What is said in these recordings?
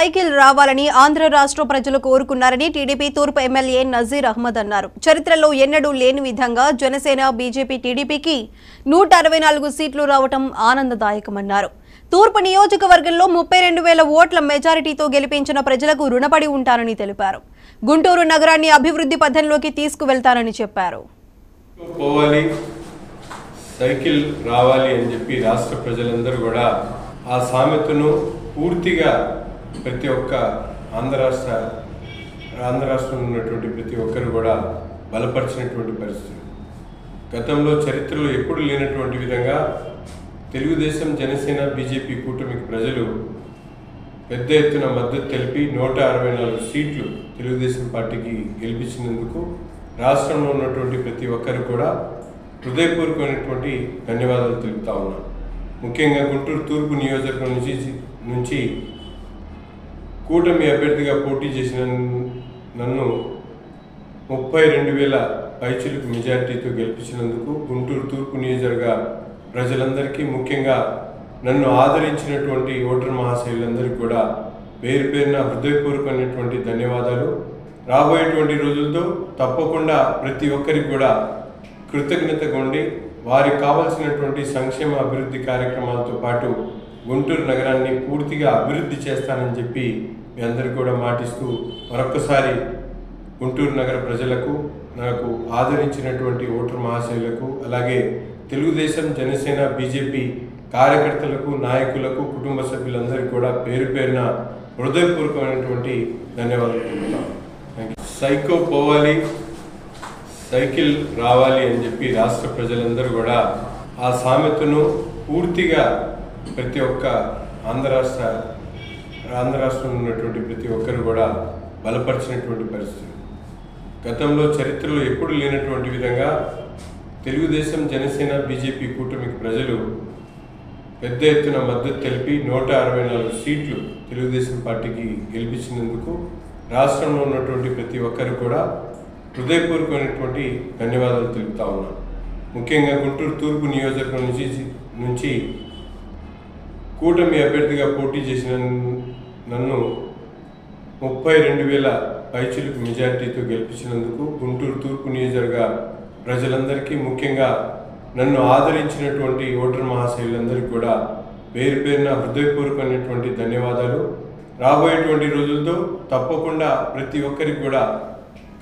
Cycle రావాలని ఆంధ్ర రాష్ట్ర ప్రజలు కోరుకున్నారని టీడీపీ తూర్పు ఎమ్మెల్యే నజీర్ అహ్మద్ అన్నారు. చరిత్రలో ఎన్నడూ లేని విధంగా జనసేన బీజేపీ టీడీపీకి 164 సీట్లు రావడం ఆనందదాయకమన్నారు. తూర్పు నియోజకవర్గంలో 32,000 ఓట్ల మెజారిటీతో గెలిపించిన ప్రజలకు రుణపడి ఉంటారని తెలిపారు. గుంటూరు నగరాన్ని అభివృద్ధి పథంలోకి తీసుకువెళ్తారని చెప్పారు. సైకిల్ రావాలి అని చెప్పి రాష్ట్ర ప్రజలందరూ కూడా ఆ సామెతను పూర్తిగా ప్రతి ఒక్క ఆంధ్ర రాష్ట్రంలో ఉన్నటువంటి ప్రతి ఒక్కరు కూడా బలపరిచినటువంటి పరిస్థితి. గతంలో చరిత్రలో ఎప్పుడు లేనటువంటి విధంగా తెలుగుదేశం జనసేన బీజేపీ కూటమికి ప్రజలు పెద్ద ఎత్తున మద్దతు తెలిపి 164 సీట్లు తెలుగుదేశం పార్టీకి గెలిపించినందుకు రాష్ట్రంలో ఉన్నటువంటి ప్రతి ఒక్కరు కూడా హృదయపూర్వకమైనటువంటి ధన్యవాదాలు తెలుపుతా ఉన్నాను. ముఖ్యంగా గుంటూరు తూర్పు నియోజకవర్గం నుంచి కూటమి అభ్యర్థిగా పోటీ చేసిన నన్ను 32,000 పైచిలుకు మెజార్టీతో గెలిపించినందుకు గుంటూరు తూర్పు నియోజకవర్గ ప్రజలందరికీ, ముఖ్యంగా నన్ను ఆదరించినటువంటి ఓటర్ మహాశయులందరికీ కూడా పేరు పేరున హృదయపూర్వకమైనటువంటి ధన్యవాదాలు. రాబోయేటువంటి రోజులతో తప్పకుండా ప్రతి ఒక్కరికి కూడా కృతజ్ఞతగా ఉండి వారికి కావాల్సినటువంటి సంక్షేమ అభివృద్ధి కార్యక్రమాలతో పాటు గుంటూరు నగరాన్ని పూర్తిగా అభివృద్ధి చేస్తానని చెప్పి మీ అందరికీ కూడా మాటిస్తూ మరొక్కసారి గుంటూరు నగర ప్రజలకు, నాకు ఆదరించినటువంటి ఓటర్ మహాశయులకు, అలాగే తెలుగుదేశం జనసేన బీజేపీ కార్యకర్తలకు, నాయకులకు, కుటుంబ సభ్యులందరికీ కూడా పేరు పేరున హృదయపూర్వకమైనటువంటి ధన్యవాదాలు తెలుపుతాను. సైకో పోవాలి, సైకిల్ రావాలి అని చెప్పి రాష్ట్ర ప్రజలందరూ కూడా ఆ సామెతను పూర్తిగా ప్రతి ఒక్క ఆంధ్ర రాష్ట్రంలో ఉన్నటువంటి ప్రతి ఒక్కరు కూడా బలపరిచినటువంటి పరిస్థితి. గతంలో చరిత్రలో ఎప్పుడు లేనటువంటి విధంగా తెలుగుదేశం జనసేన బీజేపీ కూటమికి ప్రజలు పెద్ద ఎత్తున మద్దతు తెలిపి 164 సీట్లు తెలుగుదేశం పార్టీకి గెలిపించినందుకు రాష్ట్రంలో ఉన్నటువంటి ప్రతి ఒక్కరు కూడా హృదయపూర్వకమైనటువంటి ధన్యవాదాలు తెలుపుతా ఉన్నాను. ముఖ్యంగా గుంటూరు తూర్పు నియోజకవర్గం నుంచి కూటమి అభ్యర్థిగా పోటీ చేసిన నన్ను 32,000 పైచిలుకు మెజార్టీతో గెలిపించినందుకు గుంటూరు తూర్పు నియోజకవర్గ ప్రజలందరికీ, ముఖ్యంగా నన్ను ఆదరించినటువంటి ఓటర్ మహాశయులందరికీ కూడా పేరు పేరున హృదయపూర్వకమైనటువంటి ధన్యవాదాలు. రాబోయేటువంటి రోజులతో తప్పకుండా ప్రతి ఒక్కరికి కూడా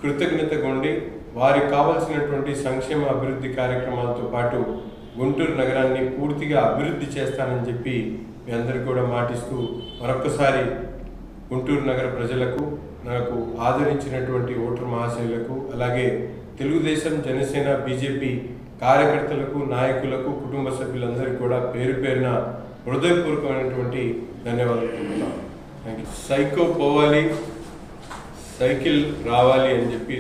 కృతజ్ఞతగా ఉండి వారికి కావాల్సినటువంటి సంక్షేమ అభివృద్ధి కార్యక్రమాలతో పాటు గుంటూరు నగరాన్ని పూర్తిగా అభివృద్ధి చేస్తానని చెప్పి మీ అందరికీ కూడా మాటిస్తూ మరొక్కసారి గుంటూరు నగర ప్రజలకు, నాకు ఆదరించినటువంటి ఓటర్ మహాశయులకు, అలాగే తెలుగుదేశం జనసేన బీజేపీ కార్యకర్తలకు, నాయకులకు, కుటుంబ సభ్యులందరికీ కూడా పేరు పేరున హృదయపూర్వకమైనటువంటి ధన్యవాదాలు తెలుపుతాను. సైకో పోవాలి, సైకిల్ రావాలి అని చెప్పి